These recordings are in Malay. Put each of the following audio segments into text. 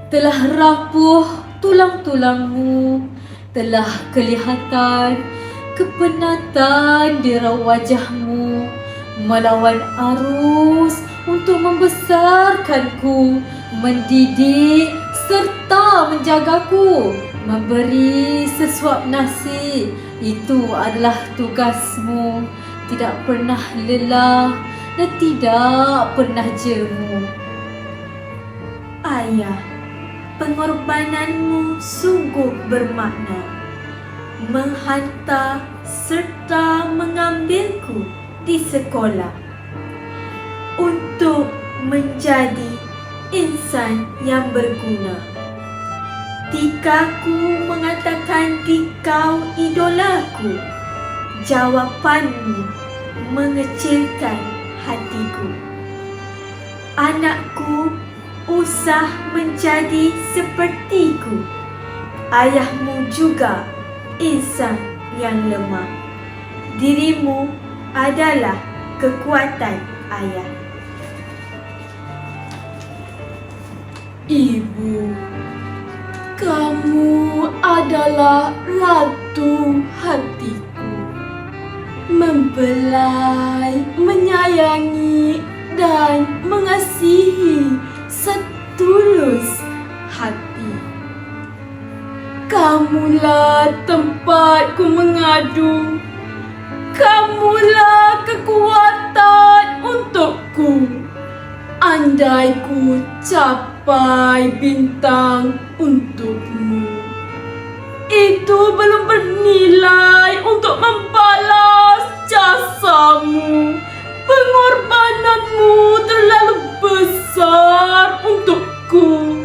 Telah rapuh tulang-tulangmu, telah kelihatan kepenatan di raut wajahmu, melawan arus untuk membesarkanku, mendidik serta menjagaku, memberi sesuap nasi. Itu adalah tugasmu. Tidak pernah lelah dan tidak pernah jemu. Ayah, pengorbananmu sungguh bermakna, menghantar serta mengambilku di sekolah untuk menjadi insan yang berguna. Tikaku mengatakan dikau idolaku, jawapanmu mengecilkan hatiku. Anakku usah menjadi sepertiku. Ayahmu juga insan yang lemah. Dirimu adalah kekuatan ayah. Ibu, kamu adalah ratu hatiku. Membelai, menyayangi, dan mengasihi setulus hati. Kamulah tempatku mengadu. Kamulah kekuatan untukku. Andai ku capai bintang untukmu, itu belum bernilai untuk membalas jasamu. Pengorbananmu terlalu besar untukku.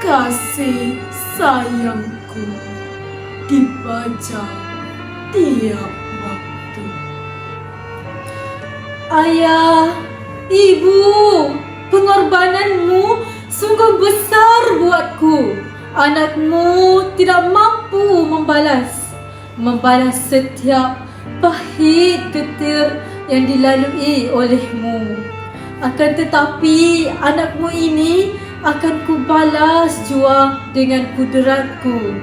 Kasih sayangku dibaca tiap waktu. Ayah, ibu, pengorbananmu sungguh besar buatku. Anakmu tidak mampu membalas setiap pahit getir yang dilalui olehmu. Akan tetapi anakmu ini akan kubalas jua dengan kudratku.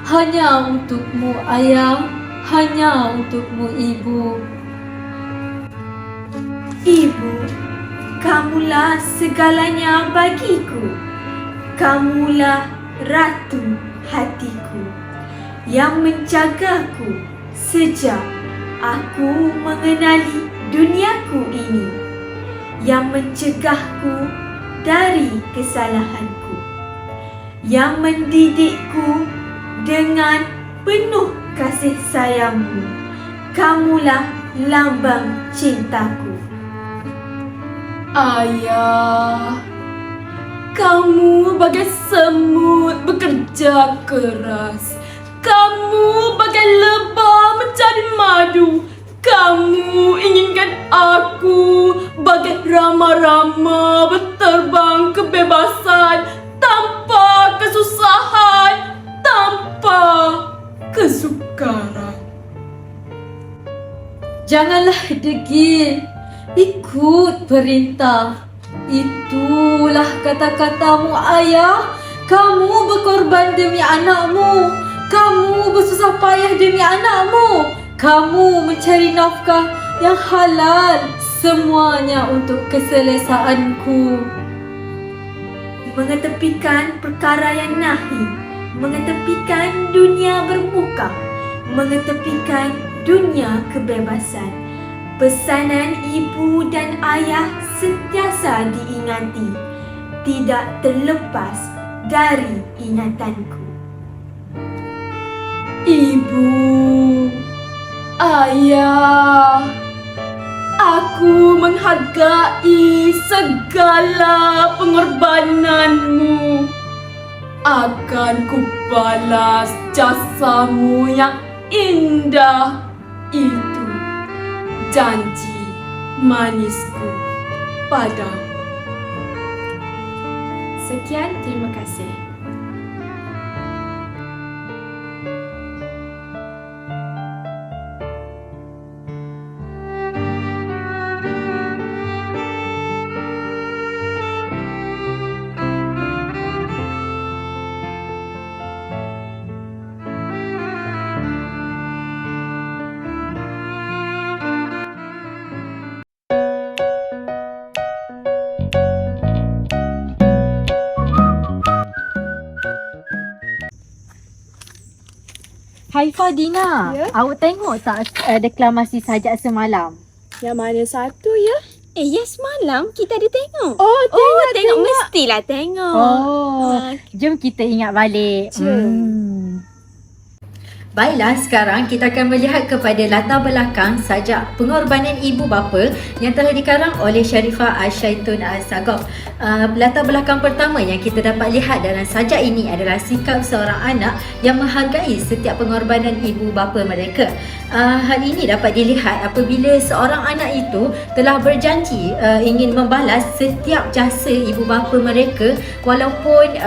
Hanya untukmu ayah, hanya untukmu ibu. Ibu, kamulah segalanya bagiku. Kamulah ratu hatiku yang menjagaku sejak aku mengenali duniaku ini, yang mencegahku dari kesalahanku, yang mendidikku dengan penuh kasih sayangmu. Kamulah lambang cintaku. Ayah, kamu bagai semut bekerja keras. Kamu bagai lebah mencari madu. Kamu inginkan aku bagai rama-rama berterbang kebebasan tanpa kesusahan, tanpa kesukaran. Janganlah degil, ikut perintah. Itulah kata-katamu ayah. Kamu berkorban demi anakmu. Kamu bersusah payah demi anakmu. Kamu mencari nafkah yang halal, semuanya untuk keselesaanku. Mengetepikan perkara yang nahi, mengetepikan dunia bermuka, mengetepikan dunia kebebasan. Pesanan ibu dan ayah sentiasa diingati, tidak terlepas dari ingatanku. Ibu, ayah, aku menghargai segala pengorbananmu. Akan kubalas jasamu yang indah itu. Janji manisku padamu. Sekian, terima kasih. Hai Fadina, Ya? awak tengok tak deklamasi sajak semalam? Yang mana satu ya? Yes, semalam kita ada tengok. Oh, Tengok mestilah tengok. Oh, jom kita ingat balik. Jom. Baiklah, sekarang kita akan melihat kepada latar belakang sajak pengorbanan ibu bapa yang telah dikarang oleh Sharifah Asyaitun Al-Sagaf. Latar belakang pertama yang kita dapat lihat dalam sajak ini adalah sikap seorang anak yang menghargai setiap pengorbanan ibu bapa mereka. Hal ini dapat dilihat apabila seorang anak itu telah berjanji ingin membalas setiap jasa ibu bapa mereka walaupun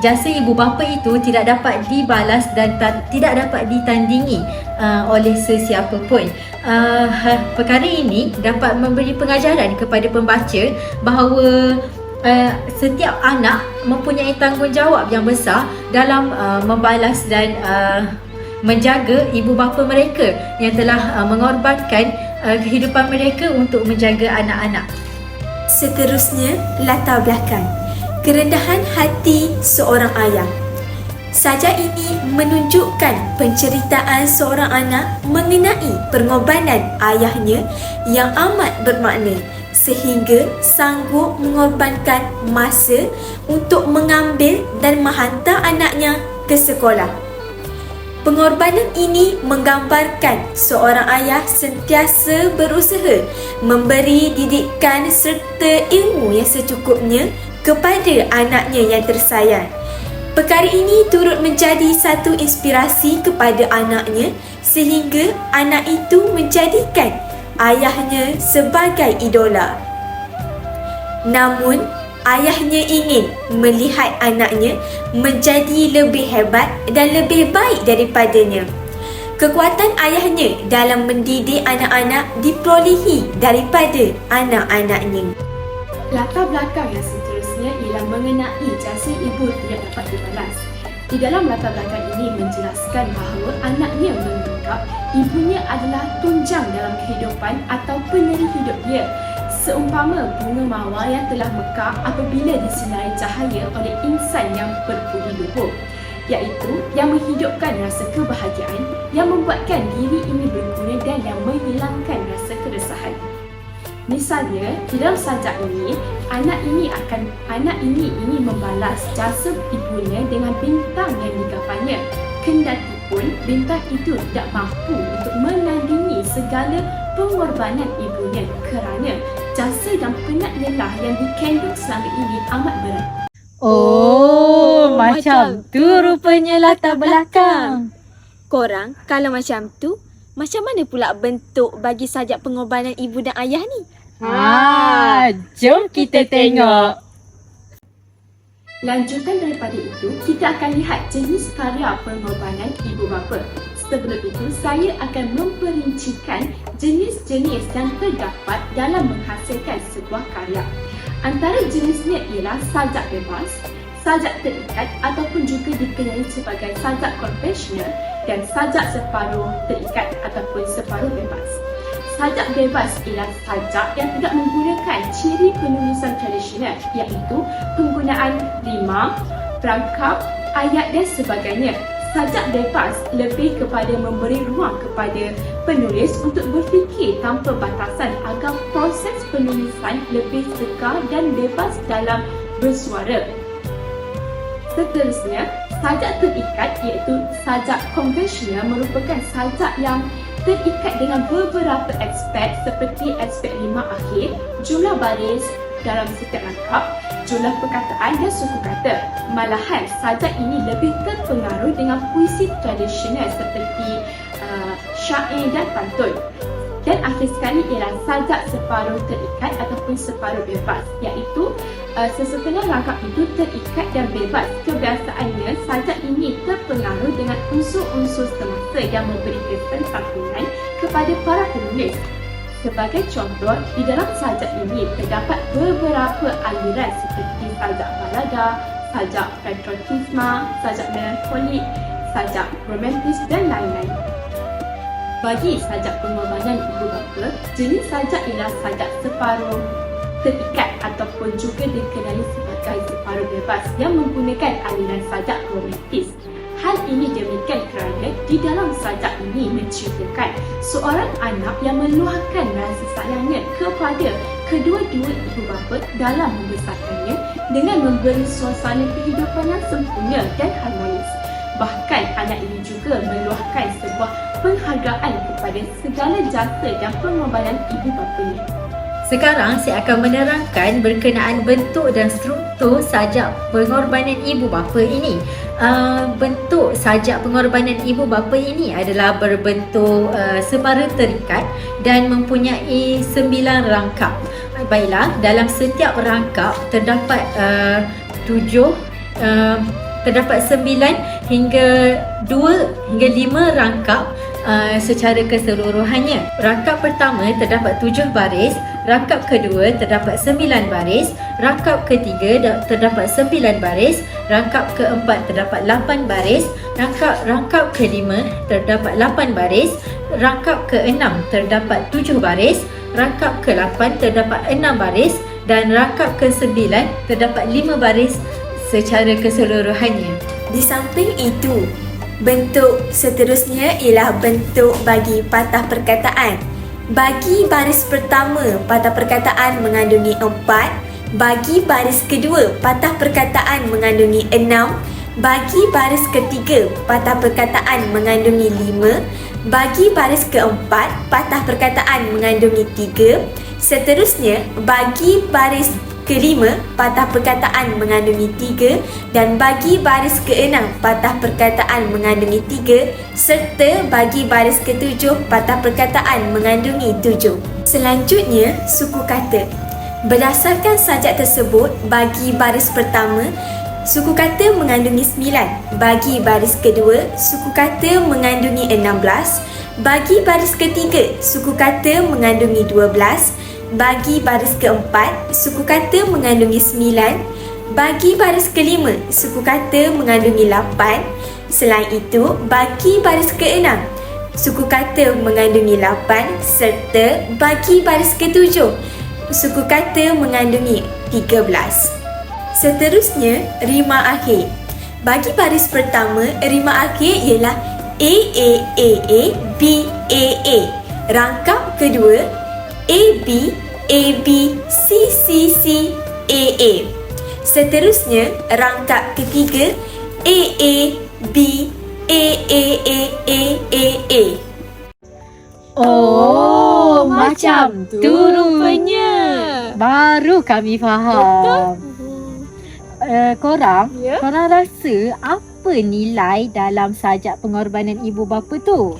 jasa ibu bapa itu tidak dapat dibalas dan tidak dapat ditandingi oleh sesiapa pun. Perkara ini dapat memberi pengajaran kepada pembaca bahawa setiap anak mempunyai tanggungjawab yang besar dalam membalas dan menjaga ibu bapa mereka yang telah mengorbankan kehidupan mereka untuk menjaga anak-anak. Seterusnya, latar belakang. Kerendahan hati seorang ayah. Sajak ini menunjukkan penceritaan seorang anak mengenai pengorbanan ayahnya yang amat bermakna sehingga sanggup mengorbankan masa untuk mengambil dan menghantar anaknya ke sekolah. Pengorbanan ini menggambarkan seorang ayah sentiasa berusaha memberi didikan serta ilmu yang secukupnya kepada anaknya yang tersayang. Perkara ini turut menjadi satu inspirasi kepada anaknya sehingga anak itu menjadikan ayahnya sebagai idola. Namun, ayahnya ingin melihat anaknya menjadi lebih hebat dan lebih baik daripadanya. Kekuatan ayahnya dalam mendidik anak-anak diperolehi daripada anak-anaknya. Latar belakang yang seterusnya ialah mengenai jasa ibu tidak dapat dibalas. Di dalam latar belakang ini menjelaskan bahawa anaknya menganggap ibunya adalah tunjang dalam kehidupan atau peneri hidup dia. Seumpama bunga mawar yang telah mekar apabila disinari cahaya oleh insan yang berbudi luhur, iaitu yang menghidupkan rasa kebahagiaan, yang membuatkan diri ini berguna dan yang menghilangkan rasa keresahan. Misalnya, di dalam sajak ini, anak ini ingin membalas jasa ibunya dengan bintang yang digapainya. Kendati pun bintang itu tidak mampu untuk menandingi segala pengorbanan ibunya kerana jasa dan penat lelah yang dikandung selama ini amat berat. Oh, macam tu rupanya latar belakang. Korang, kalau macam tu, macam mana pula bentuk bagi sajak pengorbanan ibu dan ayah ni? Jom kita tengok. Lanjutan daripada itu, kita akan lihat jenis karya pengorbanan ibu bapa. Sebelum itu, saya akan memperincikan jenis-jenis yang terdapat dalam menghasilkan sebuah karya. Antara jenisnya ialah sajak bebas, sajak terikat ataupun juga dikenali sebagai sajak konvensional dan sajak separuh terikat ataupun separuh bebas. Sajak bebas ialah sajak yang tidak menggunakan ciri penulisan tradisional iaitu penggunaan rima, perangkap, ayat dan sebagainya. Sajak bebas lebih kepada memberi ruang kepada penulis untuk berfikir tanpa batasan agar proses penulisan lebih sekar dan bebas dalam bersuara. Seterusnya, sajak terikat iaitu sajak konvensional merupakan sajak yang terikat dengan beberapa aspek seperti aspek rima akhir, jumlah baris dalam setiap rangkap, jumlah perkataan dan suku kata. Malahan, sajak ini lebih terpengaruh dengan puisi tradisional seperti syair dan pantun. Dan akhir sekali ialah sajak separuh terikat ataupun separuh bebas, iaitu sesetengah rangkap itu terikat dan bebas. Kebiasaannya, sajak ini terpengaruh dengan unsur-unsur semasa yang memberi kesan santunan kepada para penulis. Sebagai contoh, di dalam sajak ini terdapat beberapa aliran seperti sajak balada, sajak patriotisme, sajak melankolik, sajak romantis dan lain-lain. Bagi sajak pengorbanan ibu bapa, jenis sajak ialah sajak separuh terikat ataupun juga dikenali sebagai separuh bebas yang menggunakan aliran sajak romantis. Hal ini demikian kerana di dalam sajak ini menceritakan seorang anak yang meluahkan rasa sayangnya kepada kedua-dua ibu bapa dalam membesarkannya dengan memberi suasana kehidupan yang sempurna dan harmonis. Bahkan anak ini juga meluahkan sebuah penghargaan kepada segala jasa dan pengorbanan ibu bapanya. Sekarang saya akan menerangkan berkenaan bentuk dan struktur sajak pengorbanan ibu bapa ini. Bentuk sajak pengorbanan ibu bapa ini adalah berbentuk sembara terikat dan mempunyai 9 rangkap. Baiklah, dalam setiap rangkap terdapat 9 hingga 2 hingga 5 rangkap secara keseluruhannya. Rangkap pertama terdapat 7 baris, rangkap kedua terdapat 9 baris, rangkap ketiga terdapat 9 baris, rangkap keempat terdapat 8 baris, rangkap kelima terdapat 8 baris, rangkap keenam terdapat 7 baris, rangkap ke-8 terdapat 6 baris dan rangkap ke-9 terdapat 5 baris secara keseluruhannya. Di samping itu, bentuk seterusnya ialah bentuk bagi patah perkataan. Bagi baris pertama, patah perkataan mengandungi 4. Bagi baris kedua, patah perkataan mengandungi 6. Bagi baris ketiga, patah perkataan mengandungi 5. Bagi baris keempat, patah perkataan mengandungi 3. Seterusnya, bagi baris kelima, patah perkataan mengandungi 3 dan bagi baris keenam, patah perkataan mengandungi 3 serta bagi baris ketujuh, patah perkataan mengandungi 7. Selanjutnya, suku kata. Berdasarkan sajak tersebut, bagi baris pertama, suku kata mengandungi 9. Bagi baris kedua, suku kata mengandungi 16. Bagi baris ketiga, suku kata mengandungi 12. Bagi baris keempat, suku kata mengandungi 9. Bagi baris kelima, suku kata mengandungi 8. Selain itu, bagi baris keenam, suku kata mengandungi 8 serta bagi baris ketujuh, suku kata mengandungi 13. Seterusnya, rima akhir. Bagi baris pertama, rima akhir ialah A, A, A, A, B, A, A. Rangkap kedua, A, B, A, B, C, C, C, A, A. Seterusnya, rangkap ketiga, A, A, B, A, A, A, A, A, A. Oh, macam tu rupanya. Baru kami faham. Korang Ya? rasa apa nilai dalam sajak pengorbanan ibu bapa tu?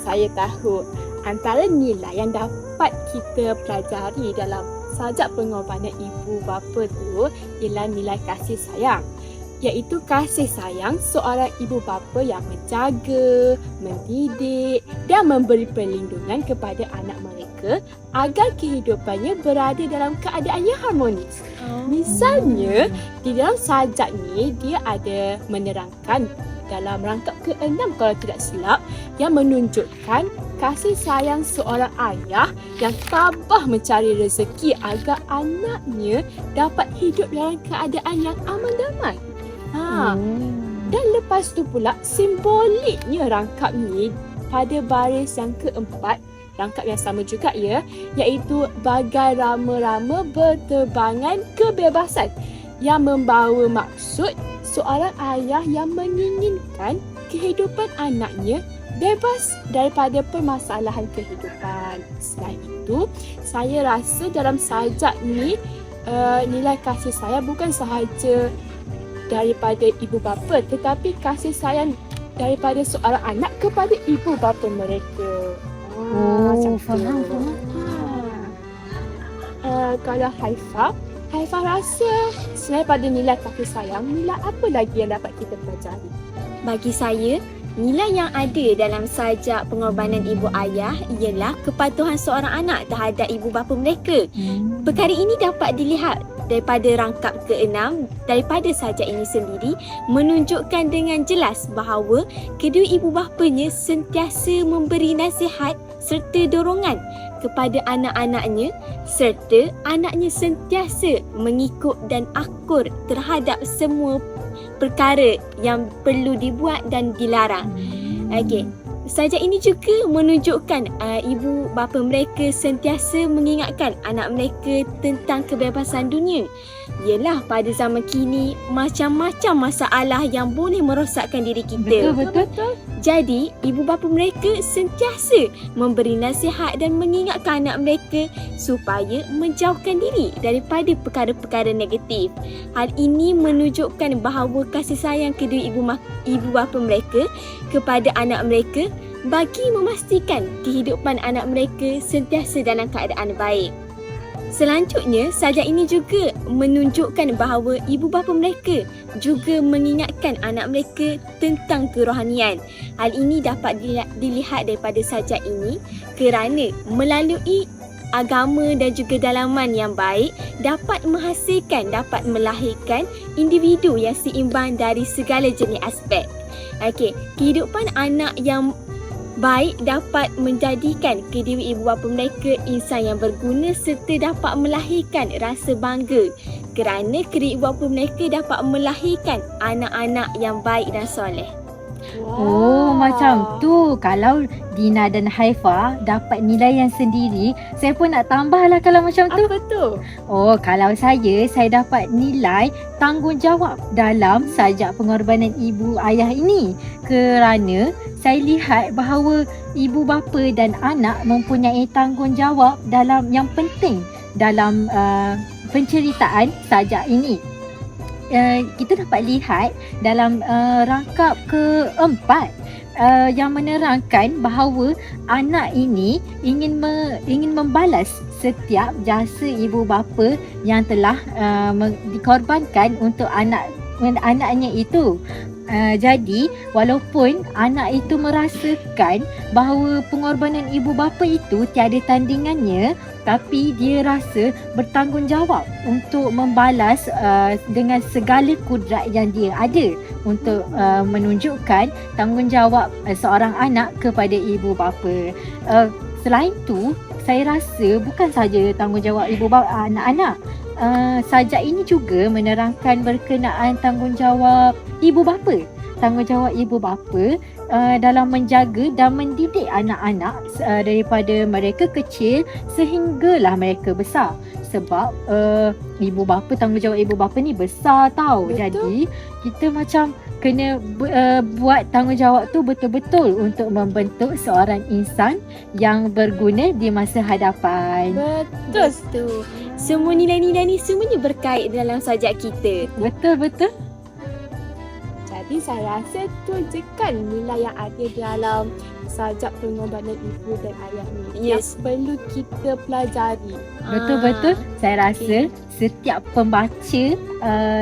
Saya tahu. Antara nilai yang dapat kita pelajari dalam sajak pengorbanan ibu bapa tu ialah nilai kasih sayang. Iaitu kasih sayang seorang ibu bapa yang menjaga, mendidik dan memberi perlindungan kepada anak mereka agar kehidupannya berada dalam keadaan yang harmonis. Misalnya, di dalam sajak ni dia ada menerangkan dalam rangkap ke-6 kalau tidak silap yang menunjukkan kasih sayang seorang ayah yang tabah mencari rezeki agar anaknya dapat hidup dalam keadaan yang aman damai. Dan lepas tu pula simboliknya rangkap ni pada baris yang keempat, rangkap yang sama juga ya, iaitu bagai rama-rama berterbangan kebebasan yang membawa maksud seorang ayah yang menginginkan kehidupan anaknya bebas daripada permasalahan kehidupan. Selain itu, saya rasa dalam sajak ni nilai kasih sayang bukan sahaja daripada ibu bapa tetapi kasih sayang daripada seorang anak kepada ibu bapa mereka. Faham. Kalau Haifah rasa selain pada nilai kasih sayang, nilai apa lagi yang dapat kita pelajari? Bagi saya, nilai yang ada dalam sajak pengorbanan ibu ayah ialah kepatuhan seorang anak terhadap ibu bapa mereka. Perkara ini dapat dilihat daripada rangkap ke-6 daripada sajak ini sendiri menunjukkan dengan jelas bahawa kedua ibu bapanya sentiasa memberi nasihat serta dorongan kepada anak-anaknya serta anaknya sentiasa mengikut dan akur terhadap semua perkara yang perlu dibuat dan dilarang. Okey. Sajak ini juga menunjukkan ibu bapa mereka sentiasa mengingatkan anak mereka tentang kebebasan dunia. Yelah, pada zaman kini macam-macam masalah yang boleh merosakkan diri kita. Betul. Jadi, ibu bapa mereka sentiasa memberi nasihat dan mengingatkan anak mereka supaya menjauhkan diri daripada perkara-perkara negatif. Hal ini menunjukkan bahawa kasih sayang kedua ibu bapa mereka kepada anak mereka bagi memastikan kehidupan anak mereka sentiasa dalam keadaan baik. Selanjutnya, sajak ini juga menunjukkan bahawa ibu bapa mereka juga mengingatkan anak mereka tentang kerohanian. Hal ini dapat dilihat daripada sajak ini kerana melalui agama dan juga dalaman yang baik dapat melahirkan individu yang seimbang dari segala jenis aspek. Okey, kehidupan anak yang baik dapat menjadikan kedua ibu bapa mereka insan yang berguna serta dapat melahirkan rasa bangga kerana kedua ibu bapa mereka dapat melahirkan anak-anak yang baik dan soleh. Oh, macam tu. Kalau Dina dan Haifa dapat nilaian sendiri, saya pun nak tambahlah kalau macam tu. Apa tu? Oh, kalau saya dapat nilai tanggungjawab dalam sajak pengorbanan ibu ayah ini. Kerana saya lihat bahawa ibu bapa dan anak mempunyai tanggungjawab dalam yang penting dalam penceritaan sajak ini. Kita dapat lihat dalam rangkap keempat yang menerangkan bahawa anak ini ingin membalas setiap jasa ibu bapa yang telah dikorbankan untuk anaknya itu. Jadi walaupun anak itu merasakan bahawa pengorbanan ibu bapa itu tiada tandingannya, tapi dia rasa bertanggungjawab untuk membalas dengan segala kudrat yang dia ada untuk menunjukkan tanggungjawab seorang anak kepada ibu bapa. Selain tu, saya rasa bukan saja tanggungjawab ibu bapa anak-anak. Sajak ini juga menerangkan berkenaan tanggungjawab ibu bapa. Tanggungjawab ibu bapa dalam menjaga dan mendidik anak-anak daripada mereka kecil sehinggalah mereka besar. Sebab ibu bapa, tanggungjawab ibu bapa ni besar tau. Betul. Jadi kita macam kena buat tanggungjawab tu betul-betul untuk membentuk seorang insan yang berguna di masa hadapan. Betul. Semua nilai-nilai ni semuanya berkait dalam sajak kita. Betul. Jadi saya rasa tu je kan nilai yang ada dalam sajak pengorbanan ibu dan ayah ni yang Yes. perlu kita pelajari. Betul. Saya rasa setiap pembaca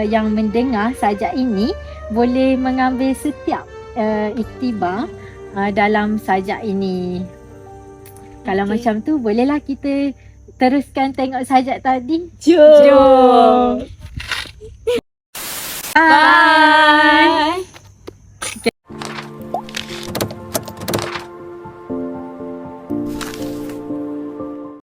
yang mendengar sajak ini boleh mengambil setiap iktibar dalam sajak ini. Kalau macam tu, bolehlah kita teruskan tengok sajak tadi. Jom. Bye.